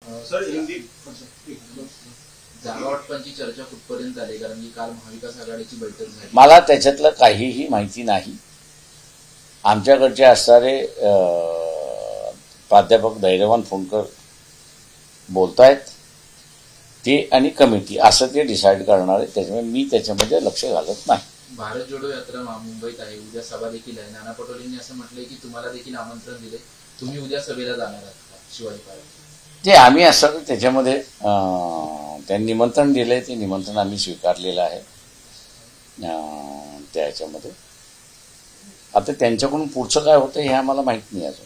Sir Hindi जागा वाटपांची चर्चा कुठपर्यंत आली? कारण की काल महाविकास आघाडीची बैठक झाली. मला त्याच्यातलं काहीही माहिती नाही. आमच्याकडचे असणारे प्राध्यापक धैर्यवान फोनकर बोलतायत ते आणि कमिटी असं ते डिसाईड करणार आहे. त्याच्यामुळे मी त्याच्यामध्ये लक्ष घालत नाही. भारत जोडो यात्रा मुंबईत आहे, उद्या सभा देखील आहे. नाना पटोलेंनी असं म्हटलंय की तुम्हाला देखील आमंत्रण दिले, तुम्ही उद्या सभेला जाणार आहात शिवाजी पार्क. जे आम्ही असं त्याच्यामध्ये त्यांनी निमंत्रण दिलंय, ते निमंत्रण आम्ही स्वीकारलेलं आहे. त्याच्यामध्ये आता त्यांच्याकडून पुढचं काय होतं हे आम्हाला माहित नाही अजून.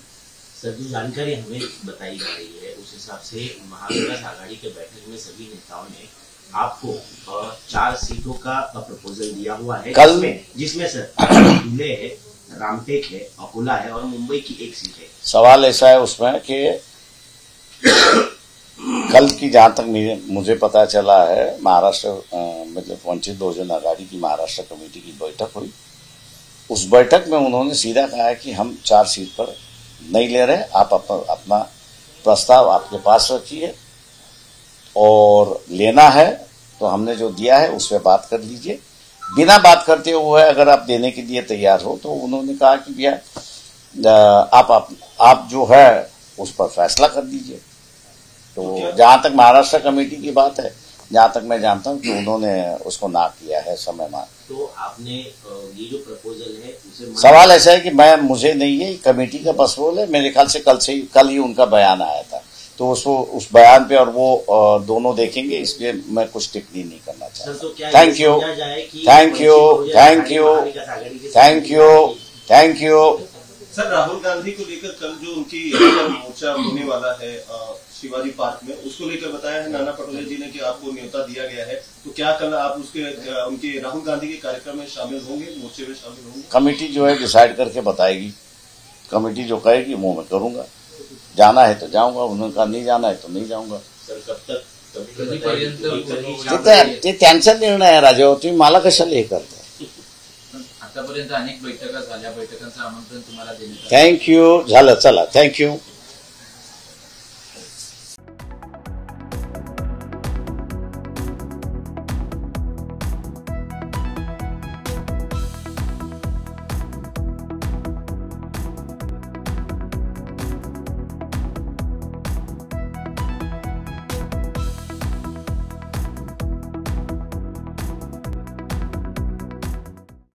सर, जो जानकारी हमें बताई जा रही है उस हिसाब से महाविकास आघाड़ी के बैठक में सभी नेताओं ने आपको 4 सीटों का प्रपोजल दिया हुआ है, कल जिसमें सर धुले है, रामटेक है, अकोला है और मुंबई की 1 सीट है. सवाल ऐसा है उसमें कि कल की जहां तक मुझे पता चला है, महाराष्ट्र मतलब वंचित बहुजन आघाड़ी की महाराष्ट्र कमेटी की बैठक हुई. उस बैठक में उन्होंने सीधा कहा है कि हम 4 सीट पर नहीं ले रहे, आप अपना प्रस्ताव आपके पास रखिए और लेना है तो हमने जो दिया है उस पर बात कर लीजिए. बिना बात करते हुए अगर आप देने के लिए तैयार हो तो उन्होंने कहा कि भैया आप जो है उस पर फैसला कर दीजिए. तो जहां तक महाराष्ट्र कमेटी की बात है, जहां तक मैं जानता हूं कि उन्होंने उसको ना किया है समय मान. तो आपने ये जो प्रपोजल है उसे सवाल ऐसा है कि मुझे नहीं है, कमेटी का बस रोल है. मेरे ख्याल से कल ही उनका बयान आया था, तो उस बयान पे और वो दोनों देखेंगे, इसलिए मैं कुछ टिप्पणी नहीं करना चाहता. Thank you thank you thank you thank you thank you. Sir, Rahul Gandhi को लेकर कल जो उनकी मोर्चा होने वाला है शिवाजी पार्क में, उसको लेकर बताया है नाना पटोले जी ने कि आपको न्योता दिया गया है, तो क्या कल आप उनके राहुल गांधी के कार्यक्रम में शामिल होंगे, मोर्चे में शामिल होंगे? कमेटी जो है डिसाइड करके बताएगी. कमेटी जो कहेगी वो मैं करूंगा. जाना है तो जाऊंगा, उन्होंने कहा नहीं जाना है तो नहीं जाऊंगा. सर, कब तक ते त्यांचा निर्णय आहे राजा. तुम्ही मला कशाला हे करता? आतापर्यंत अनेक बैठका झाल्या, बैठकांचं आमंत्रण तुम्हाला देण्यात थँक्यू. झालं, चला, थँक्यू.